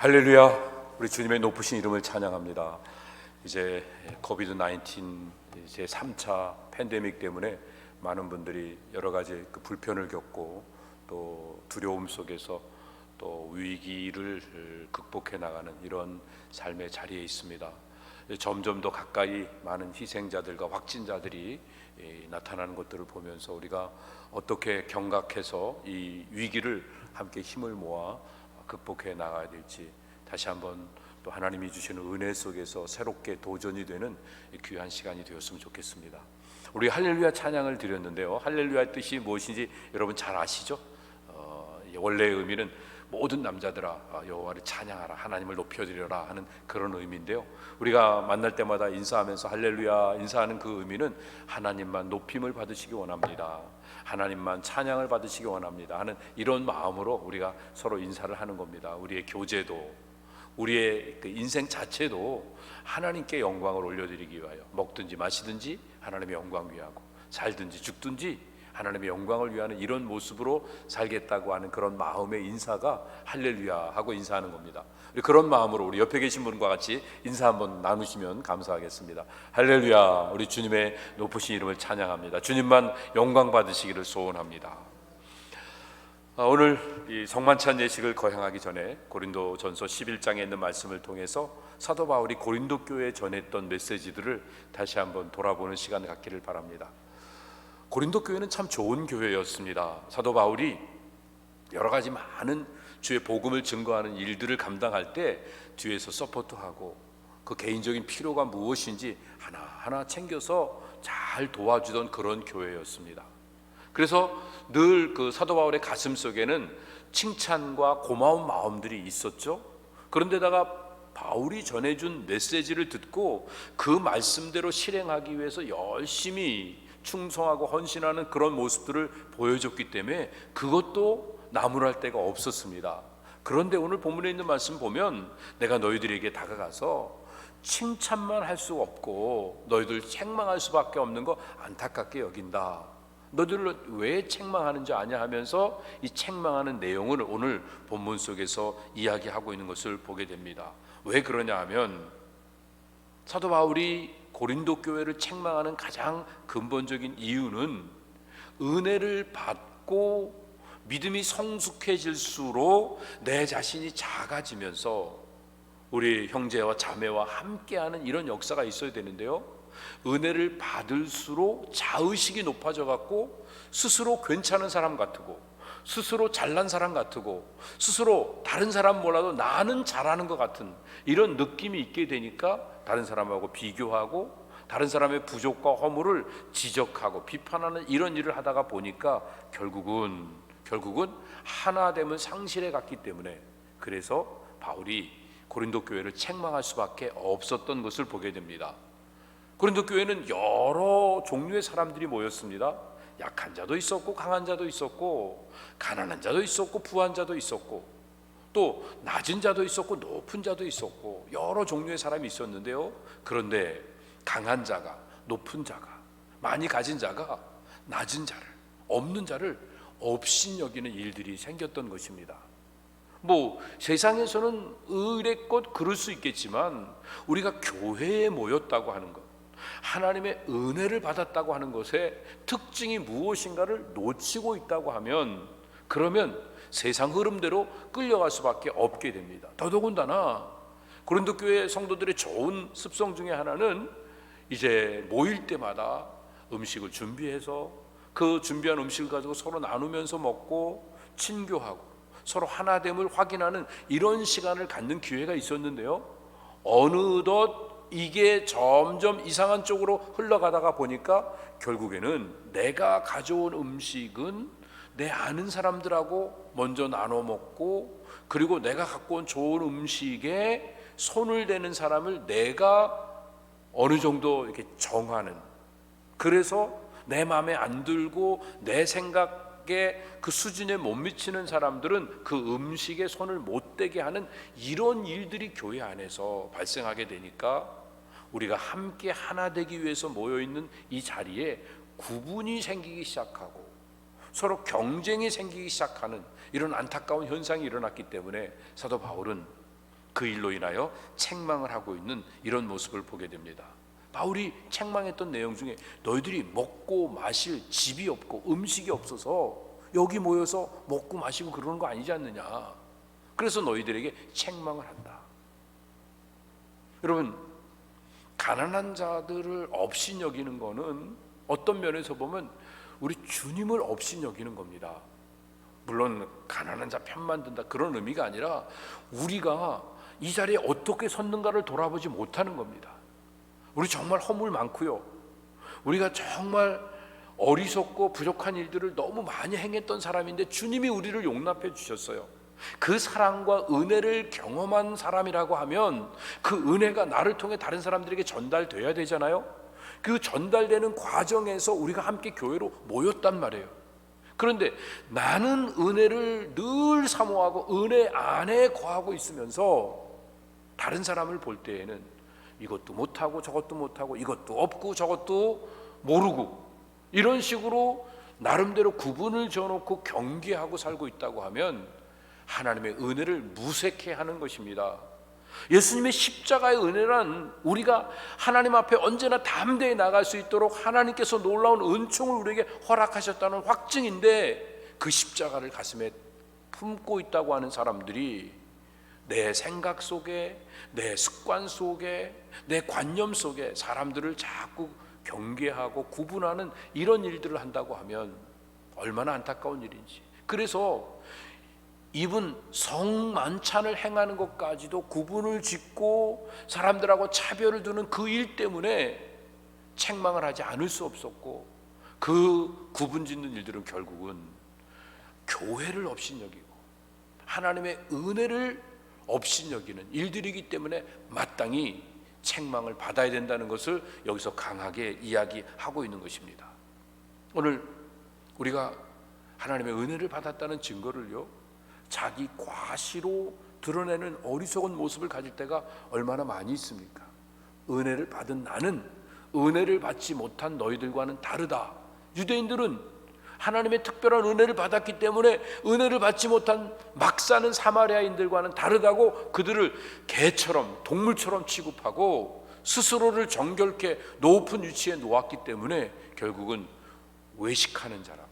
할렐루야. 우리 주님의 높으신 이름을 찬양합니다. 이제 코비드 19 제 3차 팬데믹 때문에 많은 분들이 여러 가지 그 불편을 겪고 또 두려움 속에서 또 위기를 극복해 나가는 이런 삶의 자리에 있습니다. 점점 더 가까이 많은 희생자들과 확진자들이 나타나는 것들을 보면서 우리가 어떻게 경각해서 이 위기를 함께 힘을 모아 극복해 나가야 될지 다시 한번 또 하나님이 주시는 은혜 속에서 새롭게 도전이 되는 귀한 시간이 되었으면 좋겠습니다. 우리 할렐루야 찬양을 드렸는데요, 할렐루야 뜻이 무엇인지 여러분 잘 아시죠? 원래의 의미는 모든 남자들아 여호와를 찬양하라, 하나님을 높여드려라 하는 그런 의미인데요, 우리가 만날 때마다 인사하면서 할렐루야 인사하는 그 의미는 하나님만 높임을 받으시기 원합니다, 하나님만 찬양을 받으시기 원합니다 하는 이런 마음으로 우리가 서로 인사를 하는 겁니다. 우리의 교제도, 우리의 그 인생 자체도 하나님께 영광을 올려드리기 위하여 먹든지 마시든지 하나님의 영광 위하고, 살든지 죽든지 하나님의 영광을 위하는 이런 모습으로 살겠다고 하는 그런 마음의 인사가 할렐루야 하고 인사하는 겁니다. 우리 그런 마음으로 우리 옆에 계신 분과 같이 인사 한번 나누시면 감사하겠습니다. 할렐루야. 우리 주님의 높으신 이름을 찬양합니다. 주님만 영광 받으시기를 소원합니다. 오늘 이 성만찬 예식을 거행하기 전에 고린도전서 11장에 있는 말씀을 통해서 사도 바울이 고린도 교회에 전했던 메시지들을 다시 한번 돌아보는 시간을 갖기를 바랍니다. 고린도 교회는 참 좋은 교회였습니다. 사도 바울이 여러 가지 많은 주의 복음을 증거하는 일들을 감당할 때 뒤에서 서포트하고 그 개인적인 필요가 무엇인지 하나하나 챙겨서 잘 도와주던 그런 교회였습니다. 그래서 늘 그 사도 바울의 가슴 속에는 칭찬과 고마운 마음들이 있었죠. 그런데다가 바울이 전해준 메시지를 듣고 그 말씀대로 실행하기 위해서 열심히 충성하고 헌신하는 그런 모습들을 보여줬기 때문에 그것도 나무랄 데가 없었습니다. 그런데 오늘 본문에 있는 말씀 보면 내가 너희들에게 다가가서 칭찬만 할 수 없고 너희들 책망할 수밖에 없는 거 안타깝게 여긴다. 너희들 왜 책망하는지 아냐 하면서 이 책망하는 내용을 오늘 본문 속에서 이야기하고 있는 것을 보게 됩니다. 왜 그러냐 하면 사도 바울이 고린도 교회를 책망하는 가장 근본적인 이유는 은혜를 받고 믿음이 성숙해질수록 내 자신이 작아지면서 우리 형제와 자매와 함께하는 이런 역사가 있어야 되는데요, 은혜를 받을수록 자의식이 높아져 갖고 스스로 괜찮은 사람 같고 스스로 잘난 사람 같고 스스로 다른 사람 몰라도 나는 잘하는 것 같은 이런 느낌이 있게 되니까 다른 사람하고 비교하고 다른 사람의 부족과 허물을 지적하고 비판하는 이런 일을 하다가 보니까 결국은 하나됨은 상실해 갔기 때문에, 그래서 바울이 고린도 교회를 책망할 수밖에 없었던 것을 보게 됩니다. 고린도 교회는 여러 종류의 사람들이 모였습니다. 약한 자도 있었고 강한 자도 있었고 가난한 자도 있었고 부한 자도 있었고 또 낮은 자도 있었고 높은 자도 있었고 여러 종류의 사람이 있었는데요, 그런데 강한 자가, 높은 자가, 많이 가진 자가 낮은 자를, 없는 자를 업신여기는 일들이 생겼던 것입니다. 세상에서는 의례껏 그럴 수 있겠지만 우리가 교회에 모였다고 하는 것, 하나님의 은혜를 받았다고 하는 것의 특징이 무엇인가를 놓치고 있다고 하면 그러면 세상 흐름대로 끌려갈 수밖에 없게 됩니다. 더더군다나 고린도 교회 성도들의 좋은 습성 중에 하나는 이제 모일 때마다 음식을 준비해서 그 준비한 음식을 가지고 서로 나누면서 먹고 친교하고 서로 하나됨을 확인하는 이런 시간을 갖는 기회가 있었는데요, 어느덧 이게 점점 이상한 쪽으로 흘러가다가 보니까 결국에는 내가 가져온 음식은 내 아는 사람들하고 먼저 나눠 먹고, 그리고 내가 갖고 온 좋은 음식에 손을 대는 사람을 내가 어느 정도 이렇게 정하는, 그래서 내 마음에 안 들고 내 생각에 그 수준에 못 미치는 사람들은 그 음식에 손을 못 대게 하는 이런 일들이 교회 안에서 발생하게 되니까 우리가 함께 하나 되기 위해서 모여있는 이 자리에 구분이 생기기 시작하고 서로 경쟁이 생기기 시작하는 이런 안타까운 현상이 일어났기 때문에 사도 바울은 그 일로 인하여 책망을 하고 있는 이런 모습을 보게 됩니다. 바울이 책망했던 내용 중에 너희들이 먹고 마실 집이 없고 음식이 없어서 여기 모여서 먹고 마시고 그러는 거 아니지 않느냐. 그래서 너희들에게 책망을 한다. 여러분, 가난한 자들을 업신여기는 거는 어떤 면에서 보면 우리 주님을 업신여기는 겁니다. 물론 가난한 자 편만 든다 그런 의미가 아니라 우리가 이 자리에 어떻게 섰는가를 돌아보지 못하는 겁니다. 우리 정말 허물 많고요. 우리가 정말 어리석고 부족한 일들을 너무 많이 행했던 사람인데 주님이 우리를 용납해 주셨어요. 그 사랑과 은혜를 경험한 사람이라고 하면 그 은혜가 나를 통해 다른 사람들에게 전달돼야 되잖아요. 그 전달되는 과정에서 우리가 함께 교회로 모였단 말이에요. 그런데 나는 은혜를 늘 사모하고 은혜 안에 거하고 있으면서 다른 사람을 볼 때에는 이것도 못하고 저것도 못하고 이것도 없고 저것도 모르고 이런 식으로 나름대로 구분을 지어놓고 경계하고 살고 있다고 하면 하나님의 은혜를 무색해 하는 것입니다. 예수님의 십자가의 은혜란 우리가 하나님 앞에 언제나 담대히 나갈 수 있도록 하나님께서 놀라운 은총을 우리에게 허락하셨다는 확증인데, 그 십자가를 가슴에 품고 있다고 하는 사람들이 내 생각 속에, 내 습관 속에, 내 관념 속에 사람들을 자꾸 경계하고 구분하는 이런 일들을 한다고 하면 얼마나 안타까운 일인지. 그래서 이분 성만찬을 행하는 것까지도 구분을 짓고 사람들하고 차별을 두는 그 일 때문에 책망을 하지 않을 수 없었고, 그 구분 짓는 일들은 결국은 교회를 업신여기고 하나님의 은혜를 업신여기는 일들이기 때문에 마땅히 책망을 받아야 된다는 것을 여기서 강하게 이야기하고 있는 것입니다. 오늘 우리가 하나님의 은혜를 받았다는 증거를요, 자기 과시로 드러내는 어리석은 모습을 가질 때가 얼마나 많이 있습니까? 은혜를 받은 나는 은혜를 받지 못한 너희들과는 다르다. 유대인들은 하나님의 특별한 은혜를 받았기 때문에 은혜를 받지 못한 막 사는 사마리아인들과는 다르다고 그들을 개처럼 동물처럼 취급하고 스스로를 정결케 높은 위치에 놓았기 때문에 결국은 외식하는 자라고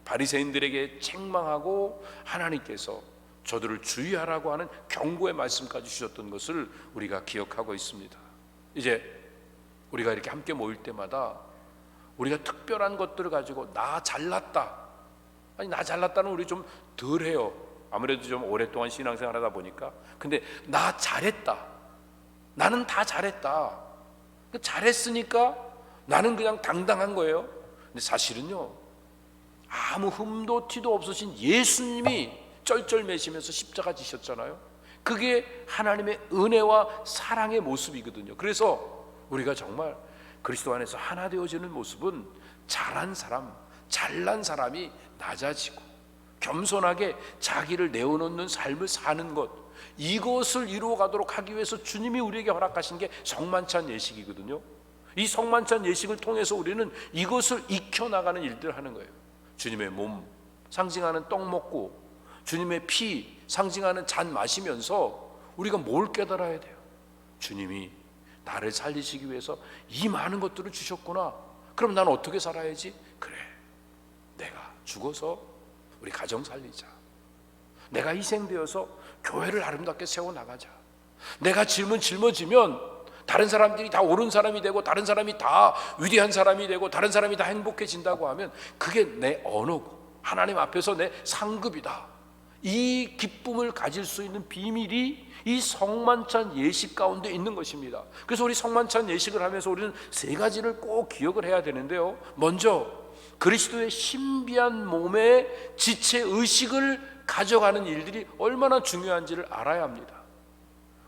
바리새인들에게 책망하고 하나님께서 저들을 주의하라고 하는 경고의 말씀까지 주셨던 것을 우리가 기억하고 있습니다. 이제 우리가 이렇게 함께 모일 때마다 우리가 특별한 것들을 가지고 나 잘났다, 아니 나 잘났다는 우리 좀 덜해요. 아무래도 좀 오랫동안 신앙생활 하다 보니까. 근데 나 잘했다, 나는 다 잘했다, 잘했으니까 나는 그냥 당당한 거예요. 근데 사실은요, 아무 흠도 티도 없으신 예수님이 쩔쩔매시면서 십자가 지셨잖아요. 그게 하나님의 은혜와 사랑의 모습이거든요. 그래서 우리가 정말 그리스도 안에서 하나 되어지는 모습은 잘한 사람, 잘난 사람이 낮아지고 겸손하게 자기를 내어놓는 삶을 사는 것, 이것을 이루어가도록 하기 위해서 주님이 우리에게 허락하신 게 성만찬 예식이거든요. 이 성만찬 예식을 통해서 우리는 이것을 익혀나가는 일들을 하는 거예요. 주님의 몸 상징하는 떡 먹고 주님의 피 상징하는 잔 마시면서 우리가 뭘 깨달아야 돼요? 주님이 나를 살리시기 위해서 이 많은 것들을 주셨구나. 그럼 난 어떻게 살아야지? 그래, 내가 죽어서 우리 가정 살리자. 내가 희생되어서 교회를 아름답게 세워나가자. 내가 짊어지면 다른 사람들이 다 옳은 사람이 되고 다른 사람이 다 위대한 사람이 되고 다른 사람이 다 행복해진다고 하면 그게 내 언어고 하나님 앞에서 내 상급이다. 이 기쁨을 가질 수 있는 비밀이 이 성만찬 예식 가운데 있는 것입니다. 그래서 우리 성만찬 예식을 하면서 우리는 세 가지를 꼭 기억을 해야 되는데요. 먼저 그리스도의 신비한 몸의 지체 의식을 가져가는 일들이 얼마나 중요한지를 알아야 합니다.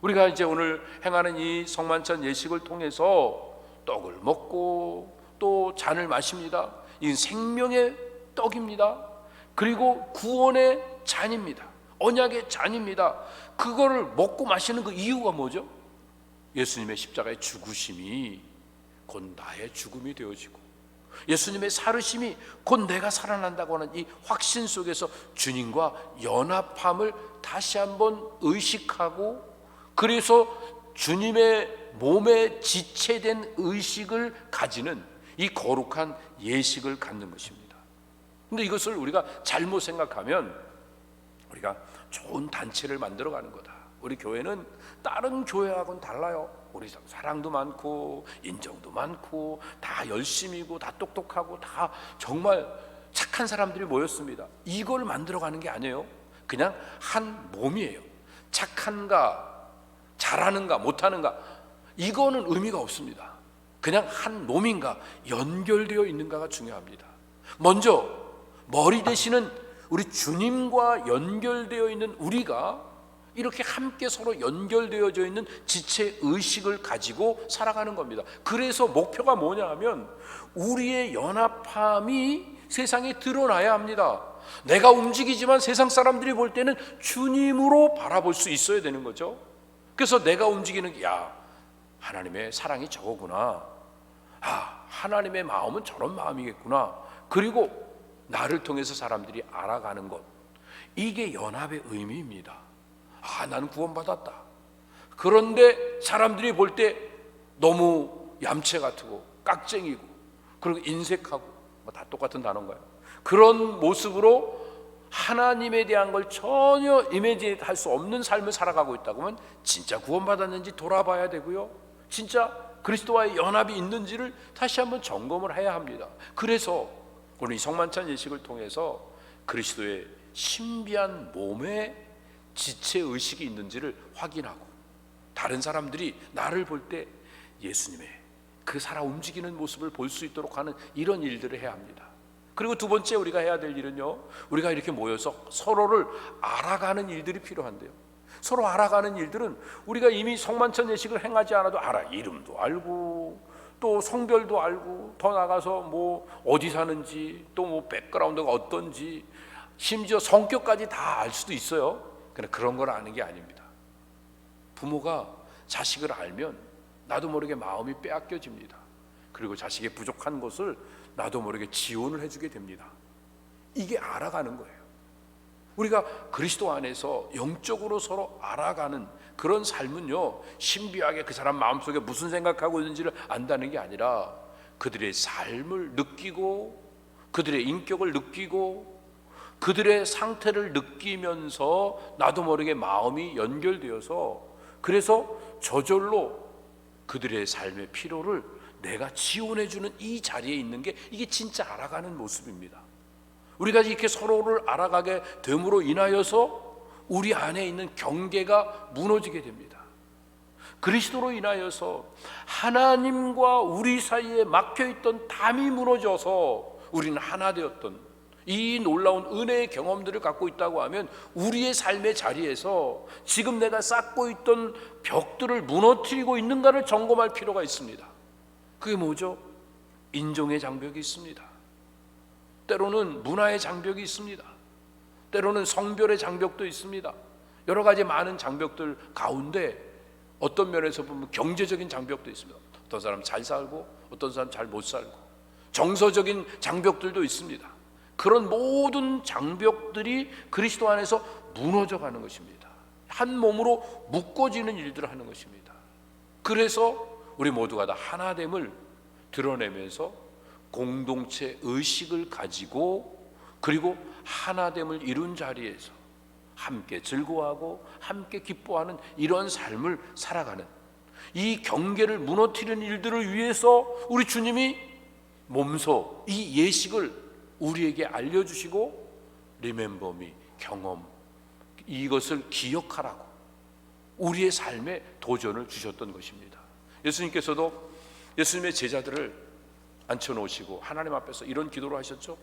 우리가 이제 오늘 행하는 이 성만찬 예식을 통해서 떡을 먹고 또 잔을 마십니다. 이건 생명의 떡입니다. 그리고 구원의 잔입니다. 언약의 잔입니다. 그거를 먹고 마시는 그 이유가 뭐죠? 예수님의 십자가의 죽으심이 곧 나의 죽음이 되어지고 예수님의 살으심이 곧 내가 살아난다고 하는 이 확신 속에서 주님과 연합함을 다시 한번 의식하고, 그래서 주님의 몸에 지체된 의식을 가지는 이 거룩한 예식을 갖는 것입니다. 근데 이것을 우리가 잘못 생각하면 우리가 좋은 단체를 만들어가는 거다. 우리 교회는 다른 교회하고는 달라요. 우리 사랑도 많고 인정도 많고 다 열심이고 다 똑똑하고 다 정말 착한 사람들이 모였습니다. 이걸 만들어가는 게 아니에요. 그냥 한 몸이에요. 착한가 잘하는가 못하는가 이거는 의미가 없습니다. 그냥 한 몸인가 연결되어 있는가가 중요합니다. 먼저 머리 되시는 우리 주님과 연결되어 있는 우리가 이렇게 함께 서로 연결되어져 있는 지체 의식을 가지고 살아가는 겁니다. 그래서 목표가 뭐냐 하면 우리의 연합함이 세상에 드러나야 합니다. 내가 움직이지만 세상 사람들이 볼 때는 주님으로 바라볼 수 있어야 되는 거죠. 그래서 내가 움직이는 게 하나님의 사랑이 저거구나, 하나님의 마음은 저런 마음이겠구나, 그리고 나를 통해서 사람들이 알아가는 것, 이게 연합의 의미입니다. 나는 구원받았다. 그런데 사람들이 볼 때 너무 얌체 같고 깍쟁이고 그리고 인색하고 다 똑같은 단어인가요? 그런 모습으로 하나님에 대한 걸 전혀 이미지할 수 없는 삶을 살아가고 있다고 하면 진짜 구원받았는지 돌아봐야 되고요, 진짜 그리스도와의 연합이 있는지를 다시 한번 점검을 해야 합니다. 그래서 오늘 이 성만찬 예식을 통해서 그리스도의 신비한 몸에 지체의식이 있는지를 확인하고, 다른 사람들이 나를 볼 때 예수님의 그 살아 움직이는 모습을 볼 수 있도록 하는 이런 일들을 해야 합니다. 그리고 두 번째 우리가 해야 될 일은요, 우리가 이렇게 모여서 서로를 알아가는 일들이 필요한데요, 서로 알아가는 일들은 우리가 이미 성만찬 예식을 행하지 않아도 알아. 이름도 알고 또 성별도 알고 더 나가서 뭐 어디 사는지 또 뭐 백그라운드가 어떤지 심지어 성격까지 다 알 수도 있어요. 그러나 그런 걸 아는 게 아닙니다. 부모가 자식을 알면 나도 모르게 마음이 빼앗겨집니다. 그리고 자식의 부족한 것을 나도 모르게 지원을 해주게 됩니다. 이게 알아가는 거예요. 우리가 그리스도 안에서 영적으로 서로 알아가는 그런 삶은요, 신비하게 그 사람 마음속에 무슨 생각하고 있는지를 안다는 게 아니라 그들의 삶을 느끼고 그들의 인격을 느끼고 그들의 상태를 느끼면서 나도 모르게 마음이 연결되어서, 그래서 저절로 그들의 삶의 필요를 내가 지원해주는 이 자리에 있는 게 이게 진짜 알아가는 모습입니다. 우리가 이렇게 서로를 알아가게 됨으로 인하여서 우리 안에 있는 경계가 무너지게 됩니다. 그리스도로 인하여서 하나님과 우리 사이에 막혀있던 담이 무너져서 우리는 하나 되었던 이 놀라운 은혜의 경험들을 갖고 있다고 하면 우리의 삶의 자리에서 지금 내가 쌓고 있던 벽들을 무너뜨리고 있는가를 점검할 필요가 있습니다. 그게 뭐죠? 인종의 장벽이 있습니다. 때로는 문화의 장벽이 있습니다. 때로는 성별의 장벽도 있습니다. 여러 가지 많은 장벽들 가운데 어떤 면에서 보면 경제적인 장벽도 있습니다. 어떤 사람 잘 살고 어떤 사람 잘 못 살고, 정서적인 장벽들도 있습니다. 그런 모든 장벽들이 그리스도 안에서 무너져 가는 것입니다. 한 몸으로 묶어지는 일들을 하는 것입니다. 그래서 우리 모두가 다 하나됨을 드러내면서 공동체 의식을 가지고 그리고 하나됨을 이룬 자리에서 함께 즐거워하고 함께 기뻐하는 이런 삶을 살아가는, 이 경계를 무너뜨리는 일들을 위해서 우리 주님이 몸소 이 예식을 우리에게 알려주시고 Remember me, 경험, 이것을 기억하라고 우리의 삶에 도전을 주셨던 것입니다. 예수님께서도 예수님의 제자들을 앉혀놓으시고 하나님 앞에서 이런 기도를 하셨죠.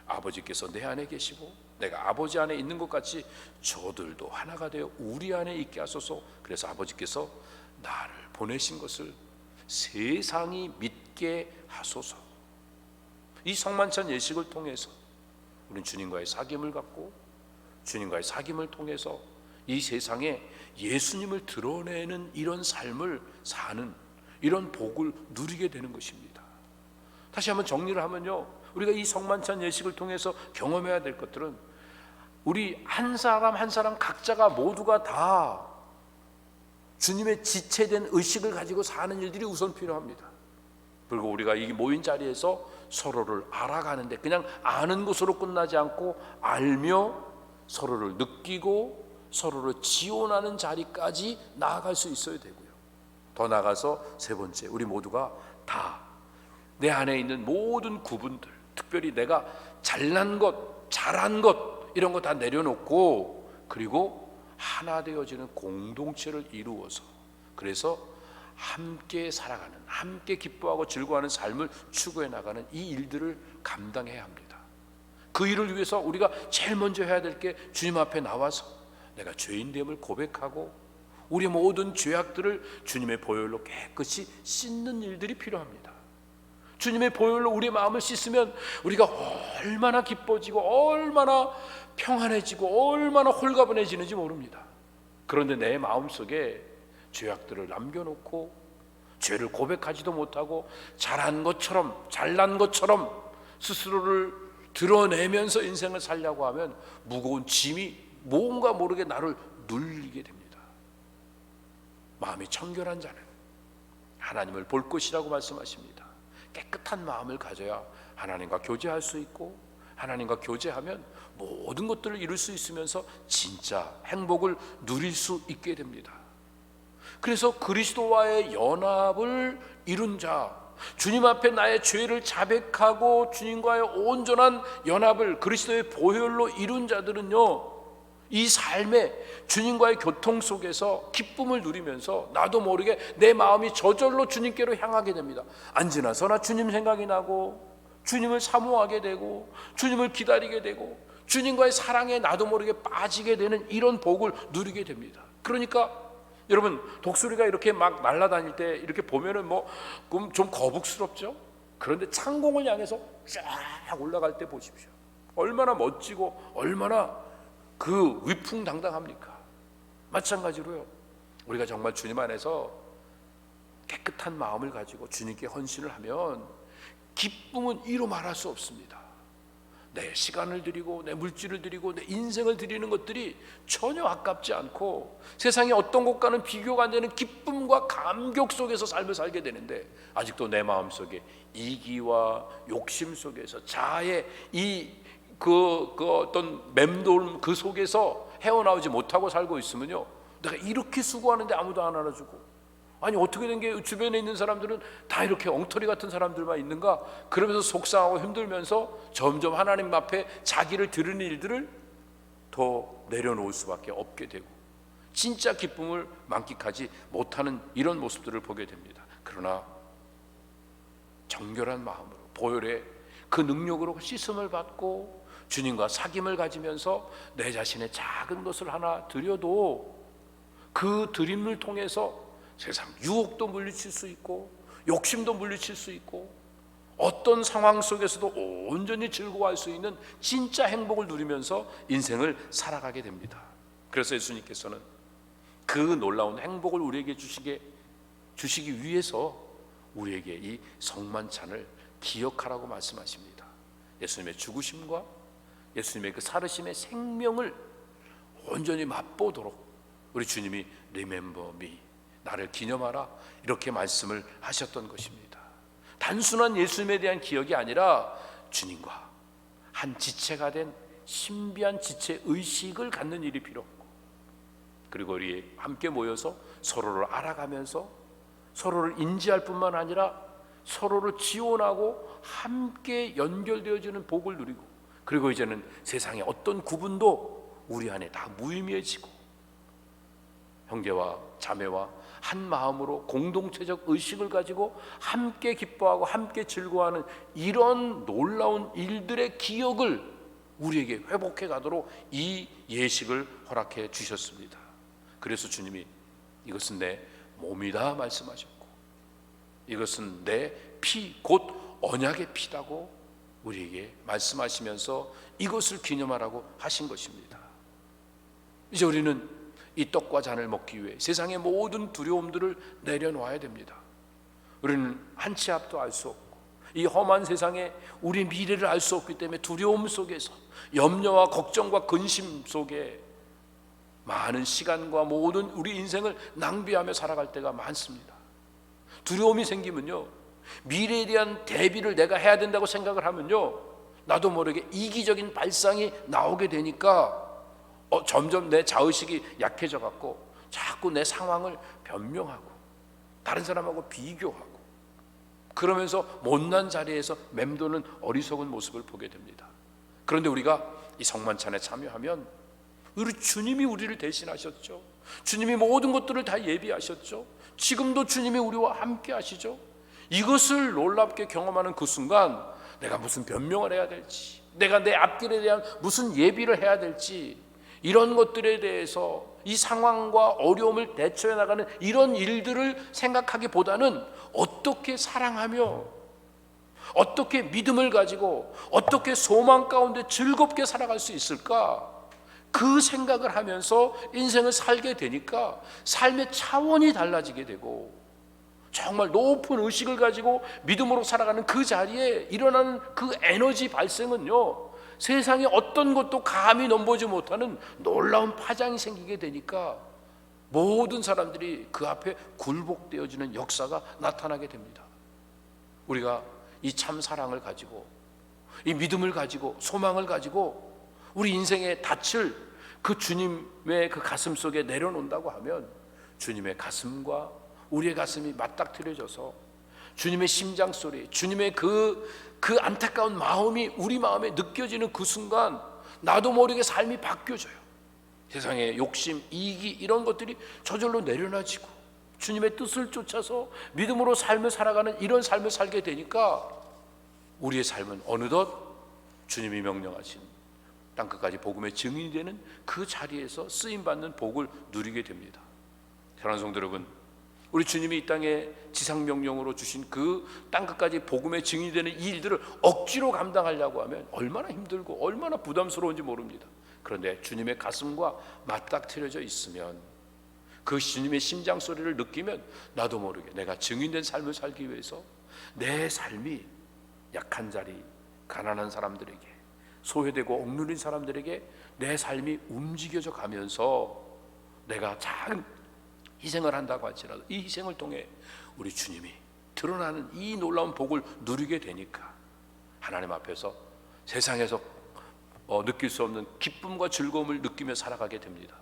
아버지께서 내 안에 계시고 내가 아버지 안에 있는 것 같이 저들도 하나가 되어 우리 안에 있게 하소서. 그래서 아버지께서 나를 보내신 것을 세상이 믿게 하소서. 이 성만찬 예식을 통해서 우리는 주님과의 사귐을 갖고 주님과의 사귐을 통해서 이 세상에 예수님을 드러내는 이런 삶을 사는 이런 복을 누리게 되는 것입니다. 다시 한번 정리를 하면요, 우리가 이 성만찬 예식을 통해서 경험해야 될 것들은 우리 한 사람 한 사람 각자가 모두가 다 주님의 지체된 의식을 가지고 사는 일들이 우선 필요합니다. 그리고 우리가 이 모인 자리에서 서로를 알아가는데 그냥 아는 것으로 끝나지 않고 알며 서로를 느끼고 서로를 지원하는 자리까지 나아갈 수 있어야 되고요. 더 나아가서 세 번째, 우리 모두가 다 내 안에 있는 모든 구분들, 특별히 내가 잘난 것, 잘한 것 이런 거 다 내려놓고 그리고 하나 되어지는 공동체를 이루어서 그래서 함께 살아가는, 함께 기뻐하고 즐거워하는 삶을 추구해 나가는 이 일들을 감당해야 합니다. 그 일을 위해서 우리가 제일 먼저 해야 될 게 주님 앞에 나와서 내가 죄인됨을 고백하고 우리 모든 죄악들을 주님의 보혈로 깨끗이 씻는 일들이 필요합니다. 주님의 보혈로 우리의 마음을 씻으면 우리가 얼마나 기뻐지고 얼마나 평안해지고 얼마나 홀가분해지는지 모릅니다. 그런데 내 마음속에 죄악들을 남겨놓고 죄를 고백하지도 못하고 잘한 것처럼 잘난 것처럼 스스로를 드러내면서 인생을 살려고 하면 무거운 짐이 뭔가 모르게 나를 눌리게 됩니다. 마음이 청결한 자는 하나님을 볼 것이라고 말씀하십니다. 깨끗한 마음을 가져야 하나님과 교제할 수 있고 하나님과 교제하면 모든 것들을 이룰 수 있으면서 진짜 행복을 누릴 수 있게 됩니다. 그래서 그리스도와의 연합을 이룬 자, 주님 앞에 나의 죄를 자백하고 주님과의 온전한 연합을 그리스도의 보혈로 이룬 자들은요, 이 삶에 주님과의 교통 속에서 기쁨을 누리면서 나도 모르게 내 마음이 저절로 주님께로 향하게 됩니다. 안 지나서나 주님 생각이 나고 주님을 사모하게 되고 주님을 기다리게 되고 주님과의 사랑에 나도 모르게 빠지게 되는 이런 복을 누리게 됩니다. 그러니까 여러분, 독수리가 이렇게 막 날아다닐 때 이렇게 보면은 좀 거북스럽죠? 그런데 창공을 향해서 쫙 올라갈 때 보십시오. 얼마나 멋지고 얼마나 그 위풍당당합니까? 마찬가지로요, 우리가 정말 주님 안에서 깨끗한 마음을 가지고 주님께 헌신을 하면 기쁨은 이루 말할 수 없습니다. 내 시간을 드리고 내 물질을 드리고 내 인생을 드리는 것들이 전혀 아깝지 않고 세상의 어떤 것과는 비교가 안 되는 기쁨과 감격 속에서 삶을 살게 되는데 아직도 내 마음속에 이기와 욕심 속에서 자아의 그 어떤 맴돌 그 속에서 헤어나오지 못하고 살고 있으면요, 내가 이렇게 수고하는데 아무도 안 알아주고, 아니 어떻게 된 게 주변에 있는 사람들은 다 이렇게 엉터리 같은 사람들만 있는가, 그러면서 속상하고 힘들면서 점점 하나님 앞에 자기를 드리는 일들을 더 내려놓을 수밖에 없게 되고 진짜 기쁨을 만끽하지 못하는 이런 모습들을 보게 됩니다. 그러나 정결한 마음으로 보혈의 그 능력으로 씻음을 받고 주님과 사귐을 가지면서 내 자신의 작은 것을 하나 드려도 그 드림을 통해서 세상 유혹도 물리칠 수 있고 욕심도 물리칠 수 있고 어떤 상황 속에서도 온전히 즐거워할 수 있는 진짜 행복을 누리면서 인생을 살아가게 됩니다. 그래서 예수님께서는 그 놀라운 행복을 우리에게 주시기 위해서 우리에게 이 성만찬을 기억하라고 말씀하십니다. 예수님의 죽으심과 예수님의 그 살으심의 생명을 온전히 맛보도록 우리 주님이 Remember me, 나를 기념하라, 이렇게 말씀을 하셨던 것입니다. 단순한 예수님에 대한 기억이 아니라 주님과 한 지체가 된 신비한 지체 의식을 갖는 일이 필요하고, 그리고 우리 함께 모여서 서로를 알아가면서 서로를 인지할 뿐만 아니라 서로를 지원하고 함께 연결되어지는 복을 누리고, 그리고 이제는 세상의 어떤 구분도 우리 안에 다 무의미해지고 형제와 자매와 한 마음으로 공동체적 의식을 가지고 함께 기뻐하고 함께 즐거워하는 이런 놀라운 일들의 기억을 우리에게 회복해 가도록 이 예식을 허락해 주셨습니다. 그래서 주님이 이것은 내 몸이다 말씀하셨고, 이것은 내 피 곧 언약의 피다고 우리에게 말씀하시면서 이것을 기념하라고 하신 것입니다. 이제 우리는 이 떡과 잔을 먹기 위해 세상의 모든 두려움들을 내려놓아야 됩니다. 우리는 한 치 앞도 알 수 없고 이 험한 세상에 우리 미래를 알 수 없기 때문에 두려움 속에서 염려와 걱정과 근심 속에 많은 시간과 모든 우리 인생을 낭비하며 살아갈 때가 많습니다. 두려움이 생기면요, 미래에 대한 대비를 내가 해야 된다고 생각을 하면요, 나도 모르게 이기적인 발상이 나오게 되니까 점점 내 자의식이 약해져 갖고 자꾸 내 상황을 변명하고 다른 사람하고 비교하고 그러면서 못난 자리에서 맴도는 어리석은 모습을 보게 됩니다. 그런데 우리가 이 성만찬에 참여하면 우리 주님이 우리를 대신하셨죠. 주님이 모든 것들을 다 예비하셨죠. 지금도 주님이 우리와 함께 하시죠. 이것을 놀랍게 경험하는 그 순간 내가 무슨 변명을 해야 될지, 내가 내 앞길에 대한 무슨 예비를 해야 될지, 이런 것들에 대해서 이 상황과 어려움을 대처해 나가는 이런 일들을 생각하기보다는 어떻게 사랑하며 어떻게 믿음을 가지고 어떻게 소망 가운데 즐겁게 살아갈 수 있을까, 그 생각을 하면서 인생을 살게 되니까 삶의 차원이 달라지게 되고 정말 높은 의식을 가지고 믿음으로 살아가는 그 자리에 일어나는 그 에너지 발생은요, 세상에 어떤 것도 감히 넘보지 못하는 놀라운 파장이 생기게 되니까 모든 사람들이 그 앞에 굴복되어지는 역사가 나타나게 됩니다. 우리가 이 참 사랑을 가지고 이 믿음을 가지고 소망을 가지고 우리 인생의 닻을 그 주님의 그 가슴 속에 내려놓는다고 하면 주님의 가슴과 우리의 가슴이 맞닥뜨려져서 주님의 심장 소리, 주님의 그 안타까운 마음이 우리 마음에 느껴지는 그 순간 나도 모르게 삶이 바뀌어져요. 세상의 욕심, 이기 이런 것들이 저절로 내려놔지고 주님의 뜻을 쫓아서 믿음으로 삶을 살아가는 이런 삶을 살게 되니까 우리의 삶은 어느덧 주님이 명령하신 땅끝까지 복음의 증인이 되는 그 자리에서 쓰임받는 복을 누리게 됩니다. 사랑하는 성도 여러분, 우리 주님이 이 땅에 지상명령으로 주신 그 땅끝까지 복음의 증인이 되는 이 일들을 억지로 감당하려고 하면 얼마나 힘들고 얼마나 부담스러운지 모릅니다. 그런데 주님의 가슴과 맞닥뜨려져 있으면, 그 주님의 심장 소리를 느끼면 나도 모르게 내가 증인된 삶을 살기 위해서 내 삶이 약한 자리, 가난한 사람들에게, 소외되고 억누린 사람들에게 내 삶이 움직여져 가면서 내가 작은 희생을 한다고 할지라도 이 희생을 통해 우리 주님이 드러나는 이 놀라운 복을 누리게 되니까 하나님 앞에서 세상에서 느낄 수 없는 기쁨과 즐거움을 느끼며 살아가게 됩니다.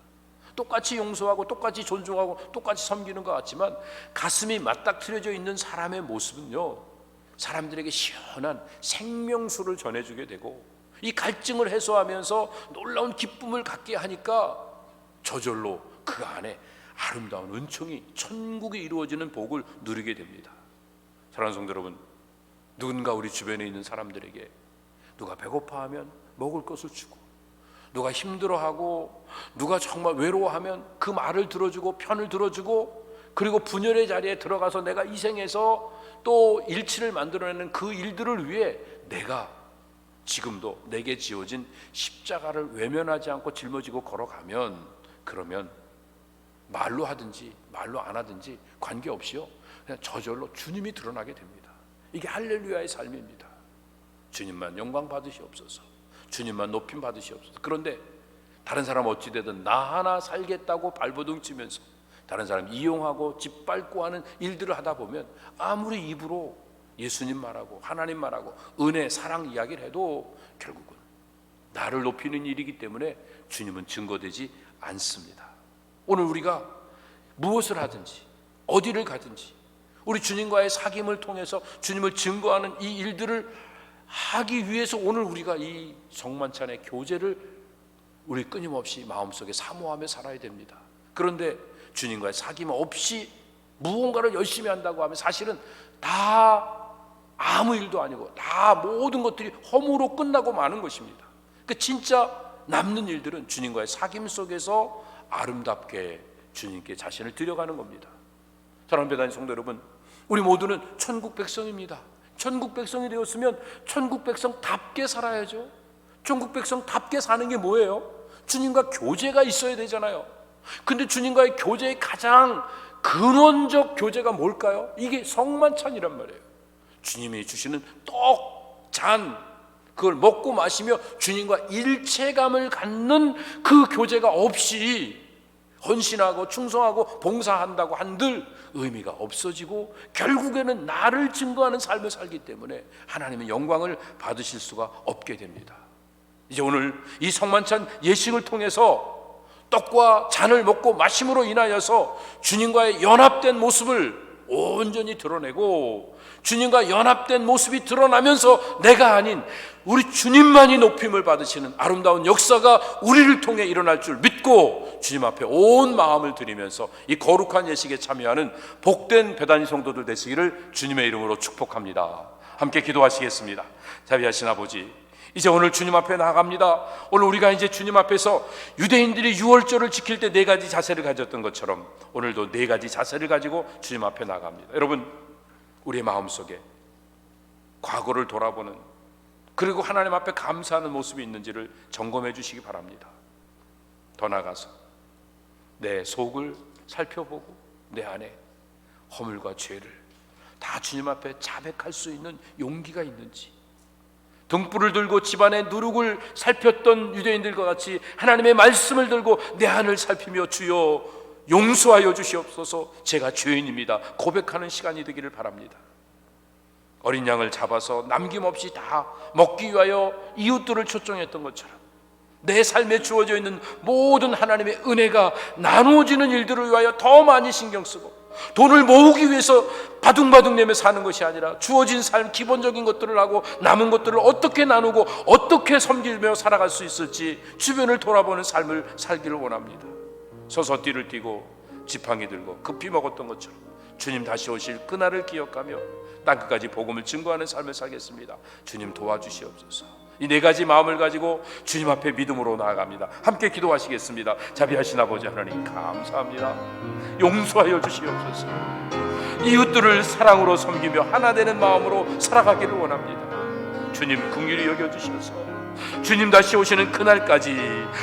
똑같이 용서하고 똑같이 존중하고 똑같이 섬기는 것 같지만 가슴이 맞닥뜨려져 있는 사람의 모습은요, 사람들에게 시원한 생명수를 전해주게 되고 이 갈증을 해소하면서 놀라운 기쁨을 갖게 하니까 저절로 그 안에 아름다운 은총이, 천국이 이루어지는 복을 누리게 됩니다. 사랑하는 성도 여러분, 누군가 우리 주변에 있는 사람들에게 누가 배고파하면 먹을 것을 주고, 누가 힘들어하고 누가 정말 외로워하면 그 말을 들어주고 편을 들어주고, 그리고 분열의 자리에 들어가서 내가 희생해서 또 일치를 만들어내는 그 일들을 위해 내가 지금도 내게 지어진 십자가를 외면하지 않고 짊어지고 걸어가면, 그러면 말로 하든지 말로 안 하든지 관계없이요, 그냥 저절로 주님이 드러나게 됩니다. 이게 할렐루야의 삶입니다. 주님만 영광 받으시옵소서, 주님만 높임 받으시옵소서. 그런데 다른 사람 어찌되든 나 하나 살겠다고 발버둥 치면서 다른 사람 이용하고 짓밟고 하는 일들을 하다 보면 아무리 입으로 예수님 말하고 하나님 말하고 은혜, 사랑 이야기를 해도 결국은 나를 높이는 일이기 때문에 주님은 증거되지 않습니다. 오늘 우리가 무엇을 하든지 어디를 가든지 우리 주님과의 사귐을 통해서 주님을 증거하는 이 일들을 하기 위해서 오늘 우리가 이 성만찬의 교제를 우리 끊임없이 마음속에 사모하며 살아야 됩니다. 그런데 주님과의 사귐 없이 무언가를 열심히 한다고 하면 사실은 다 아무 일도 아니고 다 모든 것들이 허무로 끝나고 마는 것입니다. 그 진짜 남는 일들은 주님과의 사귐 속에서 아름답게 주님께 자신을 드려가는 겁니다. 사랑하는 배단의 성도 여러분, 우리 모두는 천국 백성입니다. 천국 백성이 되었으면 천국 백성답게 살아야죠. 천국 백성답게 사는 게 뭐예요? 주님과 교제가 있어야 되잖아요. 근데 주님과의 교제의 가장 근원적 교제가 뭘까요? 이게 성만찬이란 말이에요. 주님이 주시는 떡, 잔, 그걸 먹고 마시며 주님과 일체감을 갖는 그 교제가 없이 헌신하고 충성하고 봉사한다고 한들 의미가 없어지고 결국에는 나를 증거하는 삶을 살기 때문에 하나님의 영광을 받으실 수가 없게 됩니다. 이제 오늘 이 성만찬 예식을 통해서 떡과 잔을 먹고 마심으로 인하여서 주님과의 연합된 모습을 온전히 드러내고, 주님과 연합된 모습이 드러나면서 내가 아닌 우리 주님만이 높임을 받으시는 아름다운 역사가 우리를 통해 일어날 줄 믿고 주님 앞에 온 마음을 드리면서 이 거룩한 예식에 참여하는 복된 배단위 성도들 되시기를 주님의 이름으로 축복합니다. 함께 기도하시겠습니다. 자비하신 아버지, 이제 오늘 주님 앞에 나아갑니다. 오늘 우리가 이제 주님 앞에서 유대인들이 유월절을 지킬 때 네 가지 자세를 가졌던 것처럼 오늘도 네 가지 자세를 가지고 주님 앞에 나아갑니다. 여러분, 우리의 마음속에 과거를 돌아보는, 그리고 하나님 앞에 감사하는 모습이 있는지를 점검해 주시기 바랍니다. 더 나아가서 내 속을 살펴보고 내 안에 허물과 죄를 다 주님 앞에 자백할 수 있는 용기가 있는지, 등불을 들고 집안의 누룩을 살폈던 유대인들과 같이 하나님의 말씀을 들고 내 안을 살피며 주여 용서하여 주시옵소서, 제가 죄인입니다 고백하는 시간이 되기를 바랍니다. 어린 양을 잡아서 남김없이 다 먹기 위하여 이웃들을 초청했던 것처럼 내 삶에 주어져 있는 모든 하나님의 은혜가 나누어지는 일들을 위하여 더 많이 신경 쓰고, 돈을 모으기 위해서 바둥바둥내며 사는 것이 아니라 주어진 삶 기본적인 것들을 하고 남은 것들을 어떻게 나누고 어떻게 섬기며 살아갈 수 있을지 주변을 돌아보는 삶을 살기를 원합니다. 서서 띠를 띠고 지팡이 들고 급히 먹었던 것처럼 주님 다시 오실 그날을 기억하며 땅끝까지 복음을 증거하는 삶을 살겠습니다. 주님 도와주시옵소서. 이 네 가지 마음을 가지고 주님 앞에 믿음으로 나아갑니다. 함께 기도하시겠습니다. 자비하신 아버지 하나님, 감사합니다. 용서하여 주시옵소서. 이웃들을 사랑으로 섬기며 하나 되는 마음으로 살아가기를 원합니다. 주님 긍휼히 여겨주셔서 주님 다시 오시는 그날까지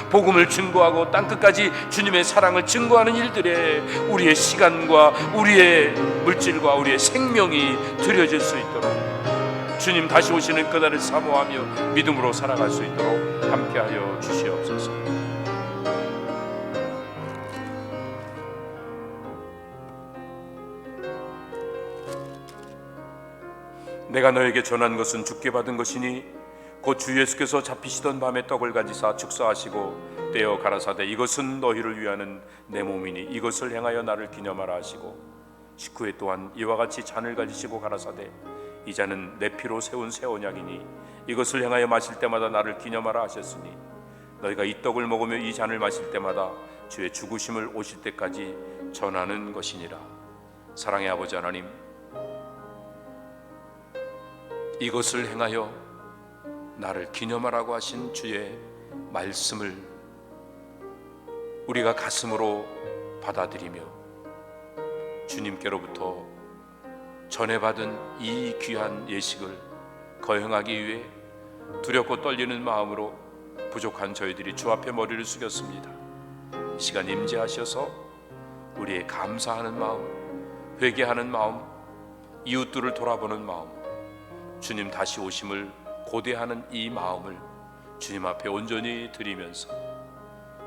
복음을 증거하고 땅끝까지 주님의 사랑을 증거하는 일들에 우리의 시간과 우리의 물질과 우리의 생명이 드려질 수 있도록, 주님 다시 오시는 그날을 사모하며 믿음으로 살아갈 수 있도록 함께하여 주시옵소서. 내가 너에게 전한 것은 주께 받은 것이니 곧 주 예수께서 잡히시던 밤에 떡을 가지사 축사하시고 떼어 가라사대 이것은 너희를 위하는 내 몸이니 이것을 행하여 나를 기념하라 하시고, 식후에 또한 이와 같이 잔을 가지시고 가라사대 이 잔은 내 피로 세운 새 언약이니 이것을 행하여 마실 때마다 나를 기념하라 하셨으니 너희가 이 떡을 먹으며 이 잔을 마실 때마다 주의 죽으심을 오실 때까지 전하는 것이니라. 사랑의 아버지 하나님, 이것을 행하여 나를 기념하라고 하신 주의 말씀을 우리가 가슴으로 받아들이며 주님께로부터 전해받은 이 귀한 예식을 거행하기 위해 두렵고 떨리는 마음으로 부족한 저희들이 주 앞에 머리를 숙였습니다. 이 시간 임재하셔서 우리의 감사하는 마음, 회개하는 마음, 이웃들을 돌아보는 마음, 주님 다시 오심을 고대하는 이 마음을 주님 앞에 온전히 드리면서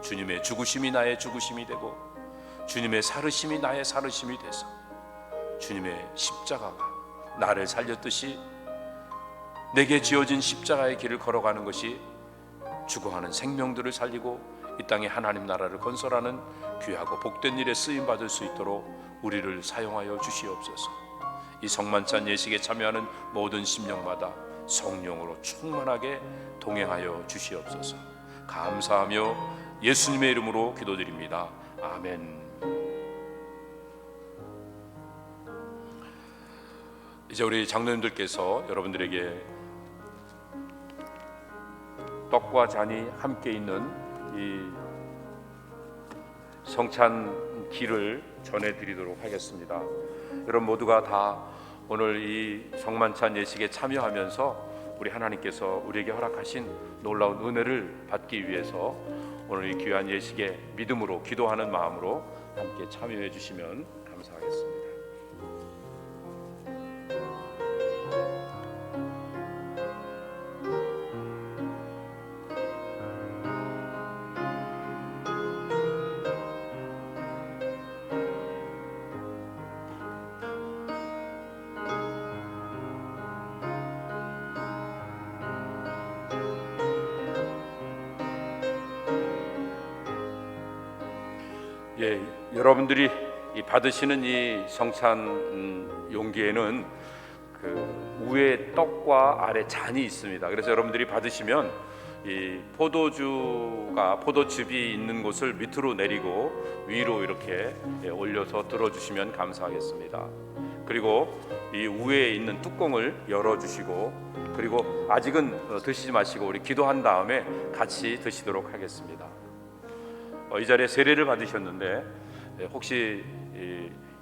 주님의 죽으심이 나의 죽으심이 되고 주님의 살으심이 나의 살으심이 돼서 주님의 십자가가 나를 살렸듯이 내게 지어진 십자가의 길을 걸어가는 것이 죽어가는 생명들을 살리고 이 땅에 하나님 나라를 건설하는 귀하고 복된 일에 쓰임받을 수 있도록 우리를 사용하여 주시옵소서. 이 성만찬 예식에 참여하는 모든 심령마다 성령으로 충만하게 동행하여 주시옵소서. 감사하며 예수님의 이름으로 기도드립니다. 아멘. 이제 우리 장로님들께서 여러분들에게 떡과 잔이 함께 있는 이 성찬 기를 전해드리도록 하겠습니다. 여러분 모두가 다 오늘 이 성만찬 예식에 참여하면서 우리 하나님께서 우리에게 허락하신 놀라운 은혜를 받기 위해서 오늘 이 귀한 예식에 믿음으로 기도하는 마음으로 함께 참여해 주시면 감사하겠습니다. 예, 여러분들이 받으시는 이 성찬 용기에는 그 위에 떡과 아래 잔이 있습니다. 그래서 여러분들이 받으시면 이 포도즙이 있는 곳을 밑으로 내리고 위로 이렇게 올려서 들어주시면 감사하겠습니다. 그리고 이 위에 있는 뚜껑을 열어주시고, 그리고 아직은 드시지 마시고 우리 기도한 다음에 같이 드시도록 하겠습니다. 이 자리에 세례를 받으셨는데 혹시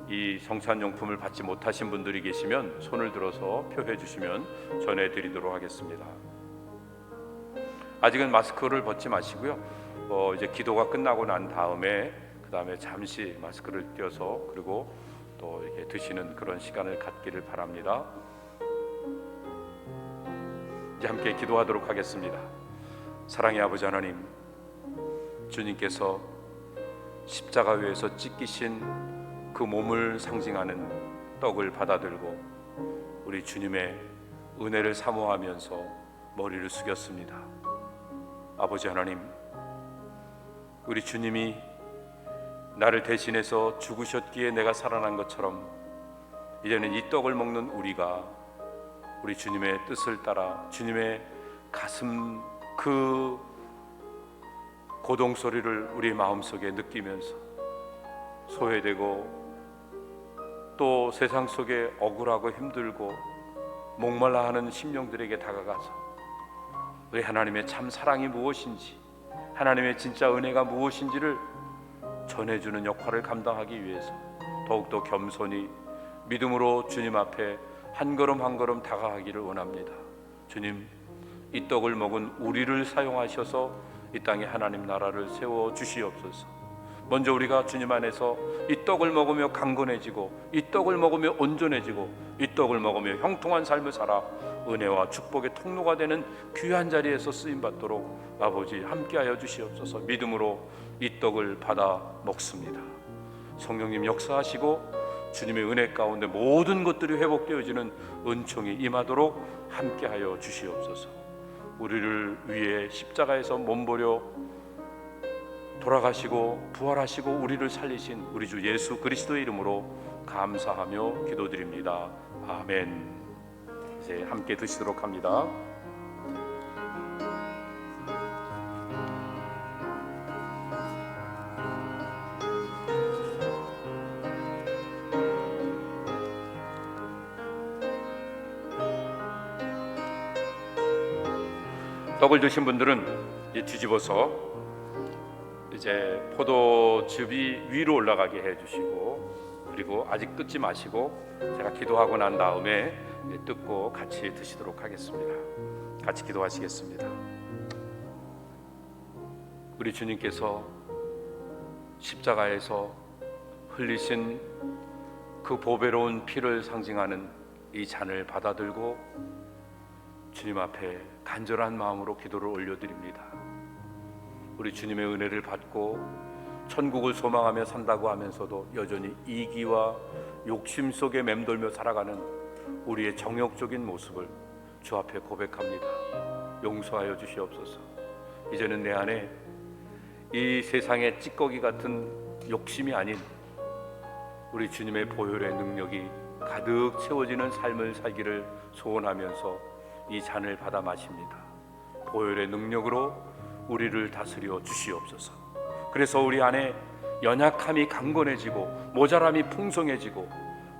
이 성찬용품을 받지 못하신 분들이 계시면 손을 들어서 표해 주시면 전해드리도록 하겠습니다. 아직은 마스크를 벗지 마시고요. 이제 기도가 끝나고 난 다음에 그 다음에 잠시 마스크를 떼어서 그리고 또 이렇게 드시는 그런 시간을 갖기를 바랍니다. 이제 함께 기도하도록 하겠습니다. 사랑의 아버지 하나님, 주님께서 십자가 위에서 찢기신 그 몸을 상징하는 떡을 받아들고 우리 주님의 은혜를 사모하면서 머리를 숙였습니다. 아버지 하나님, 우리 주님이 나를 대신해서 죽으셨기에 내가 살아난 것처럼 이제는 이 떡을 먹는 우리가 우리 주님의 뜻을 따라 주님의 가슴 그 고동 소리를 우리 마음속에 느끼면서 소외되고 또 세상 속에 억울하고 힘들고 목말라 하는 심령들에게 다가가서 우리 하나님의 참 사랑이 무엇인지, 하나님의 진짜 은혜가 무엇인지를 전해주는 역할을 감당하기 위해서 더욱더 겸손히 믿음으로 주님 앞에 한 걸음 한 걸음 다가가기를 원합니다. 주님, 이 떡을 먹은 우리를 사용하셔서 이 땅에 하나님 나라를 세워 주시옵소서. 먼저 우리가 주님 안에서 이 떡을 먹으며 강건해지고 이 떡을 먹으며 온전해지고 이 떡을 먹으며 형통한 삶을 살아 은혜와 축복의 통로가 되는 귀한 자리에서 쓰임받도록 아버지 함께하여 주시옵소서. 믿음으로 이 떡을 받아 먹습니다. 성령님 역사하시고 주님의 은혜 가운데 모든 것들이 회복되어지는 은총이 임하도록 함께하여 주시옵소서. 우리를 위해 십자가에서 몸버려 돌아가시고 부활하시고 우리를 살리신 우리 주 예수 그리스도의 이름으로 감사하며 기도드립니다. 아멘. 이제 함께 드시도록 합니다. 떡을 드신 분들은 뒤집어서 이제 포도즙이 위로 올라가게 해주시고, 그리고 아직 뜯지 마시고 제가 기도하고 난 다음에 뜯고 같이 드시도록 하겠습니다. 같이 기도하시겠습니다. 우리 주님께서 십자가에서 흘리신 그 보배로운 피를 상징하는 이 잔을 받아들고 주님 앞에 간절한 마음으로 기도를 올려드립니다. 우리 주님의 은혜를 받고 천국을 소망하며 산다고 하면서도 여전히 이기와 욕심 속에 맴돌며 살아가는 우리의 정욕적인 모습을 주 앞에 고백합니다. 용서하여 주시옵소서. 이제는 내 안에 이 세상의 찌꺼기 같은 욕심이 아닌 우리 주님의 보혈의 능력이 가득 채워지는 삶을 살기를 소원하면서 이 잔을 받아 마십니다. 보혈의 능력으로 우리를 다스려 주시옵소서. 그래서 우리 안에 연약함이 강건해지고 모자람이 풍성해지고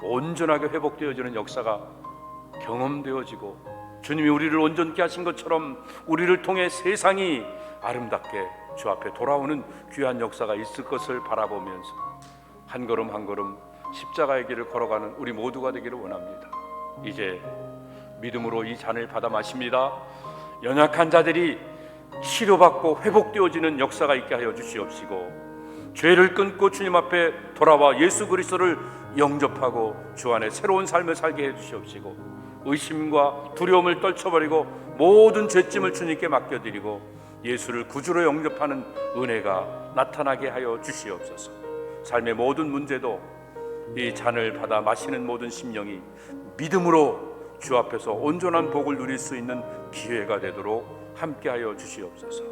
온전하게 회복되어지는 역사가 경험되어지고 주님이 우리를 온전케 하신 것처럼 우리를 통해 세상이 아름답게 주 앞에 돌아오는 귀한 역사가 있을 것을 바라보면서 한 걸음 한 걸음 십자가의 길을 걸어가는 우리 모두가 되기를 원합니다. 이제 믿음으로 이 잔을 받아 마십니다. 연약한 자들이 치료받고 회복되어지는 역사가 있게 하여 주시옵시고, 죄를 끊고 주님 앞에 돌아와 예수 그리스도를 영접하고 주 안에 새로운 삶을 살게 해 주시옵시고, 의심과 두려움을 떨쳐버리고 모든 죄짐을 주님께 맡겨드리고 예수를 구주로 영접하는 은혜가 나타나게 하여 주시옵소서. 삶의 모든 문제도 이 잔을 받아 마시는 모든 심령이 믿음으로 주 앞에서 온전한 복을 누릴 수 있는 기회가 되도록 함께하여 주시옵소서.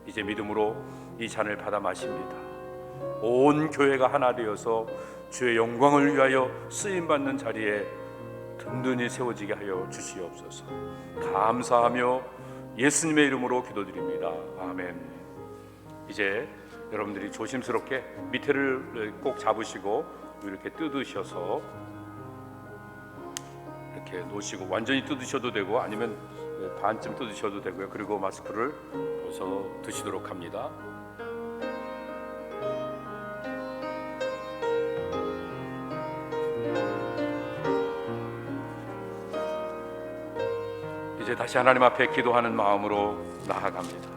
이제 믿음으로 이 잔을 받아 마십니다. 온 교회가 하나 되어서 주의 영광을 위하여 쓰임받는 자리에 든든히 세워지게 하여 주시옵소서. 감사하며 예수님의 이름으로 기도드립니다. 아멘. 이제 여러분들이 조심스럽게 밑에를 꼭 잡으시고 이렇게 뜯으셔서 이렇게 놓으시고, 완전히 뜯으셔도 되고 아니면 반쯤 뜯으셔도 되고요. 그리고 마스크를 벗어 드시도록 합니다. 이제 다시 하나님 앞에 기도하는 마음으로 나아갑니다.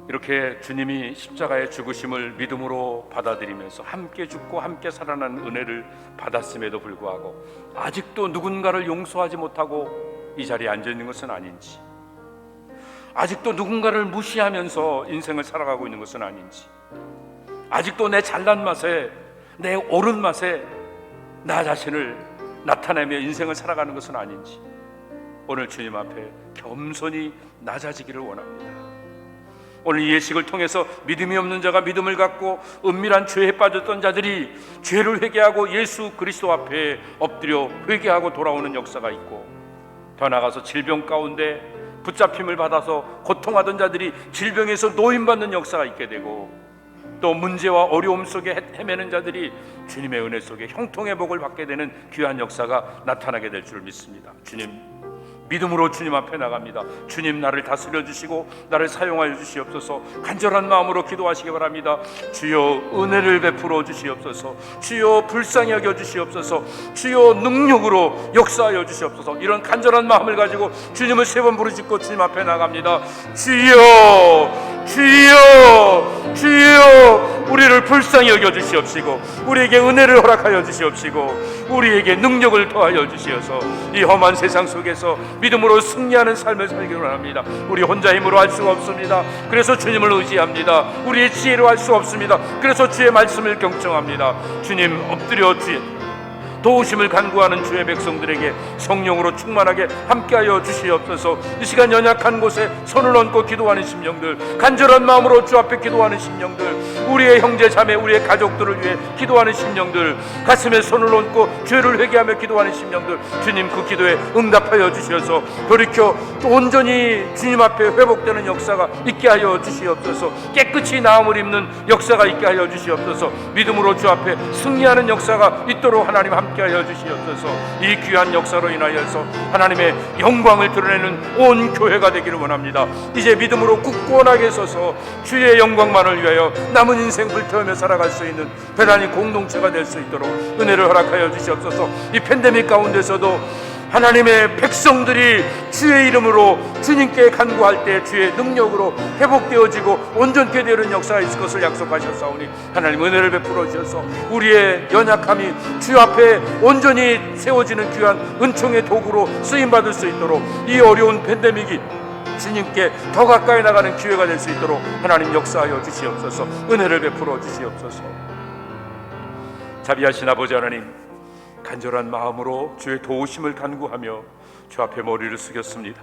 이렇게 주님이 십자가의 죽으심을 믿음으로 받아들이면서 함께 죽고 함께 살아나는 은혜를 받았음에도 불구하고 아직도 누군가를 용서하지 못하고 이 자리에 앉아 있는 것은 아닌지, 아직도 누군가를 무시하면서 인생을 살아가고 있는 것은 아닌지, 아직도 내 잘난 맛에, 내 옳은 맛에 나 자신을 나타내며 인생을 살아가는 것은 아닌지, 오늘 주님 앞에 겸손히 낮아지기를 원합니다. 오늘 이 예식을 통해서 믿음이 없는 자가 믿음을 갖고 은밀한 죄에 빠졌던 자들이 죄를 회개하고 예수 그리스도 앞에 엎드려 회개하고 돌아오는 역사가 있고, 더 나아가서 질병 가운데 붙잡힘을 받아서 고통하던 자들이 질병에서 노임받는 역사가 있게 되고, 또 문제와 어려움 속에 헤매는 자들이 주님의 은혜 속에 형통의 복을 받게 되는 귀한 역사가 나타나게 될 줄 믿습니다. 주님, 믿음으로 주님 앞에 나갑니다. 주님, 나를 다스려 주시고 나를 사용하여 주시옵소서. 간절한 마음으로 기도하시기 바랍니다. 주여, 은혜를 베풀어 주시옵소서. 주여, 불쌍히 여겨 주시옵소서. 주여, 능력으로 역사하여 주시옵소서. 이런 간절한 마음을 가지고 주님을 세 번 부르짖고 주님 앞에 나갑니다. 주여, 주여, 주여, 우리를 불쌍히 여겨 주시옵시고 우리에게 은혜를 허락하여 주시옵시고 우리에게 능력을 더하여 주시어서 이 험한 세상 속에서 믿음으로 승리하는 삶을 살기를 원합니다. 우리 혼자 힘으로 할 수가 없습니다. 그래서 주님을 의지합니다. 우리의 지혜로 할 수 없습니다. 그래서 주의 말씀을 경청합니다. 주님, 엎드려 주의 도우심을 간구하는 주의 백성들에게 성령으로 충만하게 함께하여 주시옵소서. 이 시간 연약한 곳에 손을 얹고 기도하는 심령들, 간절한 마음으로 주 앞에 기도하는 심령들, 우리의 형제 자매, 우리의 가족들을 위해 기도하는 심령들, 가슴에 손을 얹고 죄를 회개하며 기도하는 심령들, 주님 그 기도에 응답하여 주셔서 돌이켜 또 온전히 주님 앞에 회복되는 역사가 있게 하여 주시옵소서. 깨끗이 나음을 입는 역사가 있게 하여 주시옵소서. 믿음으로 주 앞에 승리하는 역사가 있도록 하나님 함께하여 주시옵소서. 이 귀한 역사로 인하여서 하나님의 영광을 드러내는 온 교회가 되기를 원합니다. 이제 믿음으로 굳건하게 서서 주의 영광만을 위하여 남은 인생 불태우며 살아갈 수 있는 배단위 공동체가 될 수 있도록 은혜를 허락하여 주시옵소서. 이 팬데믹 가운데서도 하나님의 백성들이 주의 이름으로 주님께 간구할 때 주의 능력으로 회복되어지고 온전케 되는 역사가 있을 것을 약속하셨사오니 하나님 은혜를 베풀어 주셔서 우리의 연약함이 주 앞에 온전히 세워지는 귀한 은총의 도구로 쓰임받을 수 있도록 이 어려운 팬데믹이 주님께 더 가까이 나가는 기회가 될 수 있도록 하나님 역사하여 주시옵소서. 은혜를 베풀어 주시옵소서. 자비하신 아버지 하나님, 간절한 마음으로 주의 도우심을 간구하며 주 앞에 머리를 숙였습니다.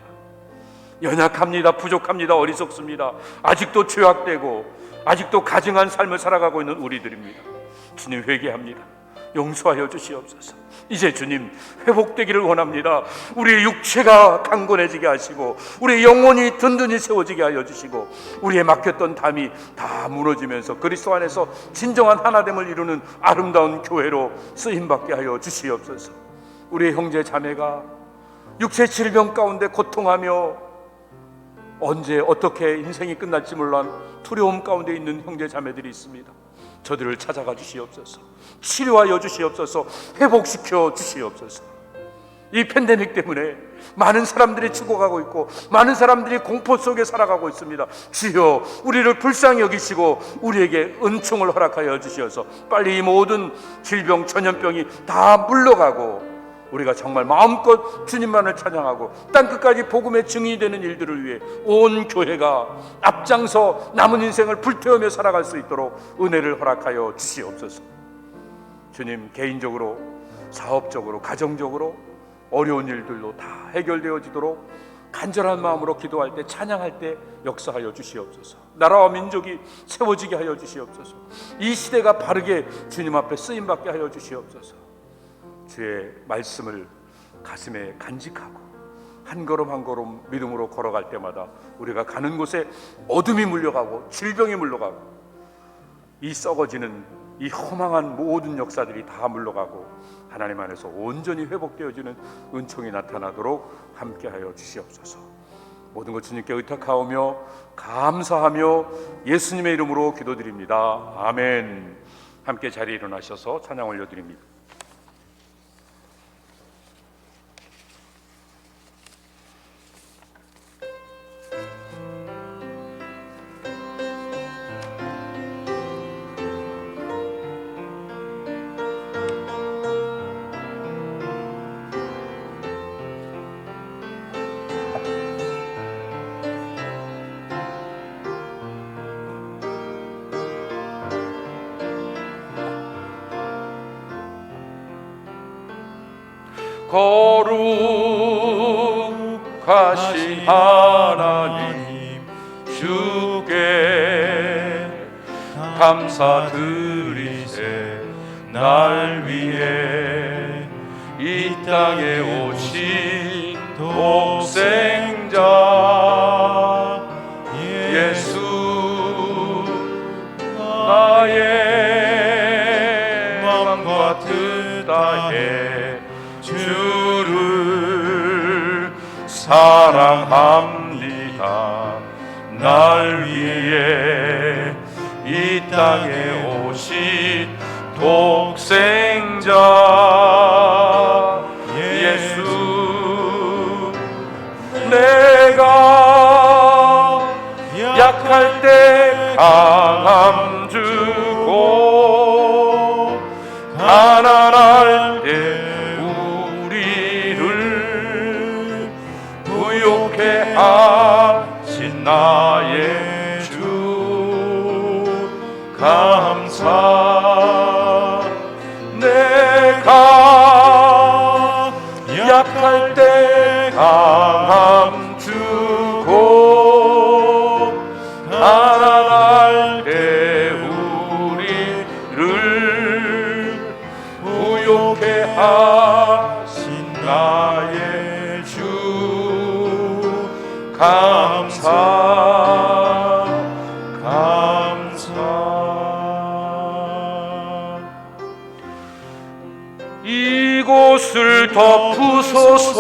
연약합니다. 부족합니다. 어리석습니다. 아직도 죄악되고 아직도 가증한 삶을 살아가고 있는 우리들입니다. 주님, 회개합니다. 용서하여 주시옵소서. 이제 주님, 회복되기를 원합니다. 우리의 육체가 강건해지게 하시고 우리의 영혼이 든든히 세워지게 하여 주시고 우리의 막혔던 담이 다 무너지면서 그리스도 안에서 진정한 하나됨을 이루는 아름다운 교회로 쓰임받게 하여 주시옵소서. 우리의 형제 자매가 육체 질병 가운데 고통하며 언제 어떻게 인생이 끝날지 몰라 두려움 가운데 있는 형제 자매들이 있습니다. 저들을 찾아가 주시옵소서. 치료하여 주시옵소서. 회복시켜 주시옵소서. 이 팬데믹 때문에 많은 사람들이 죽어가고 있고 많은 사람들이 공포 속에 살아가고 있습니다. 주여, 우리를 불쌍히 여기시고 우리에게 은총을 허락하여 주시어서 빨리 이 모든 질병, 전염병이 다 물러가고 우리가 정말 마음껏 주님만을 찬양하고 땅끝까지 복음의 증인이 되는 일들을 위해 온 교회가 앞장서 남은 인생을 불태우며 살아갈 수 있도록 은혜를 허락하여 주시옵소서. 주님, 개인적으로, 사업적으로, 가정적으로 어려운 일들도 다 해결되어지도록 간절한 마음으로 기도할 때, 찬양할 때 역사하여 주시옵소서. 나라와 민족이 세워지게 하여 주시옵소서. 이 시대가 바르게 주님 앞에 쓰임받게 하여 주시옵소서. 주의 말씀을 가슴에 간직하고 한 걸음 한 걸음 믿음으로 걸어갈 때마다 우리가 가는 곳에 어둠이 물려가고 질병이 물러가고 이 썩어지는 이 허망한 모든 역사들이 다 물러가고 하나님 안에서 온전히 회복되어지는 은총이 나타나도록 함께하여 주시옵소서. 모든 것 주님께 의탁하오며 감사하며 예수님의 이름으로 기도드립니다. 아멘. 함께 자리에 일어나셔서 찬양 올려드립니다. 거룩하신 하나님 주께 감사드리세. 날 위해 이 땅에 오신 독생자 예수 나의 마음과 뜻 다해 주를 사랑합니다. 날 위해 이 땅에 오신 독생자 예수 내가 약할 때 강함 주고 가난할 때 부욕해 하신 나의 주 감사. 내가 약할 때 강함 주고 가난할 때 우리를 부욕해 하신 나의 주 감사 감사. 이곳을 덮으소서.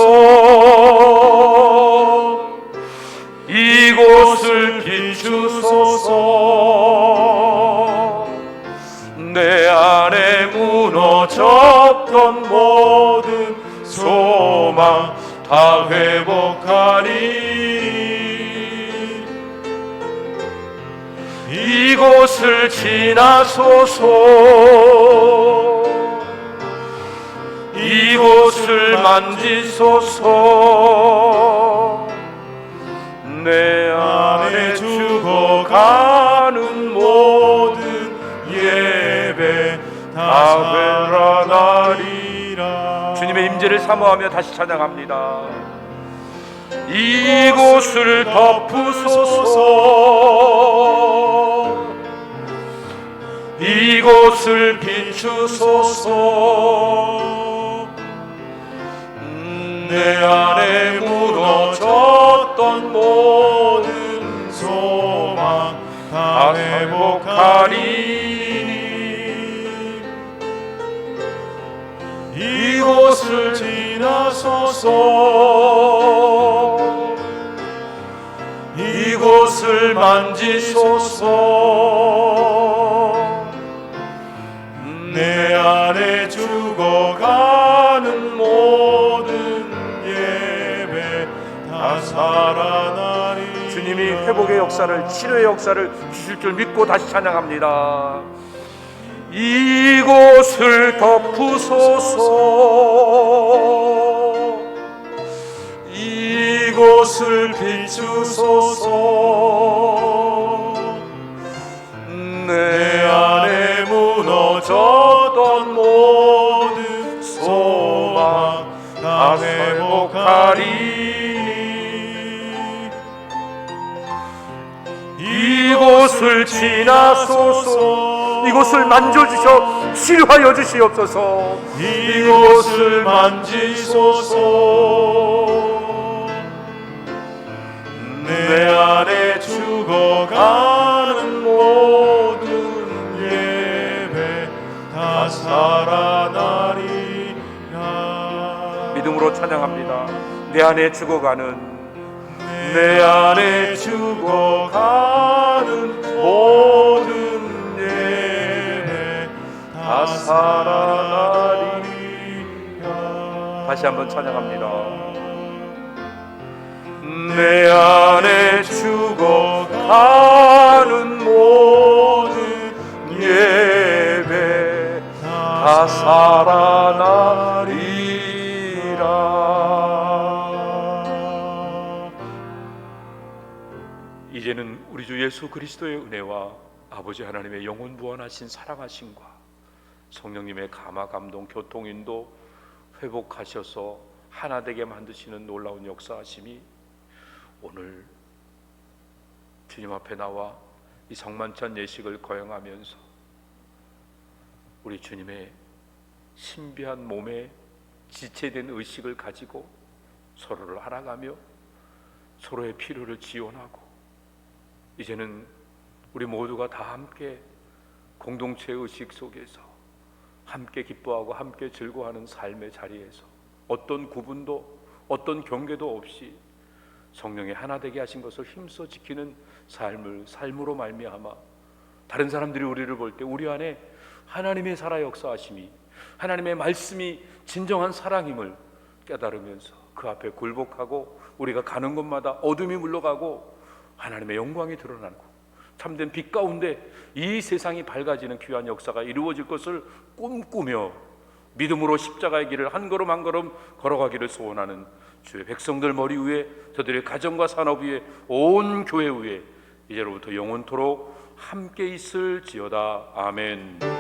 이곳을 비추소서. 내 안에 무너졌던 모든 소망 다 회복하리. 이곳을 지나소서. 이곳을 만지소서. 내 안에 죽어가는 모든 예배 다 회라나리라. 주님의 임재를 사모하며 다시 찬양합니다. 이곳을 덮으소서. 이곳을 비추소서. 내 안에 무너졌던 모든 소망 다 회복하리. 이곳을 지나소서. 이곳을 만지소서. 내 안에 죽어가는 모든 예배 다 살아나리. 주님이 회복의 역사를, 치료의 역사를 주실 줄 믿고 다시 찬양합니다. 이곳을 덮으소서. 이곳을 비추소서. 내 안에 무너졌던 모든 소망 다 회복하리. 이곳을 지나소서. 이곳을 만져주셔 치료하여 주시옵소서. 이곳을 만지소서. 내 안에 죽어가는 모든 예배 다 살아나리라. 믿음으로 찬양합니다. 내 안에 죽어가는, 내 안에 죽어가는 모든 예배 다 살아나리라. 다시 한번 찬양합니다. 내 안에 죽어가는 모든 예배 다 살아나리라. 이제는 우리 주 예수 그리스도의 은혜와 아버지 하나님의 영원 무한하신 사랑하심과 성령님의 감화 감동 교통 인도 회복하셔서 하나 되게 만드시는 놀라운 역사하심이 오늘 주님 앞에 나와 이 성만찬 예식을 거행하면서 우리 주님의 신비한 몸에 지체된 의식을 가지고 서로를 알아가며 서로의 필요를 지원하고 이제는 우리 모두가 다 함께 공동체 의식 속에서 함께 기뻐하고 함께 즐거워하는 삶의 자리에서 어떤 구분도 어떤 경계도 없이 성령의 하나 되게 하신 것을 힘써 지키는 삶으로 말미암아 다른 사람들이 우리를 볼 때 우리 안에 하나님의 살아 역사하심이, 하나님의 말씀이 진정한 사랑임을 깨달으면서 그 앞에 굴복하고 우리가 가는 곳마다 어둠이 물러가고 하나님의 영광이 드러나고 참된 빛 가운데 이 세상이 밝아지는 귀한 역사가 이루어질 것을 꿈꾸며 믿음으로 십자가의 길을 한 걸음 한 걸음 걸어가기를 소원하는 주의 백성들 머리 위에, 저들의 가정과 산업 위에, 온 교회 위에 이제로부터 영원토록 함께 있을지어다. 아멘.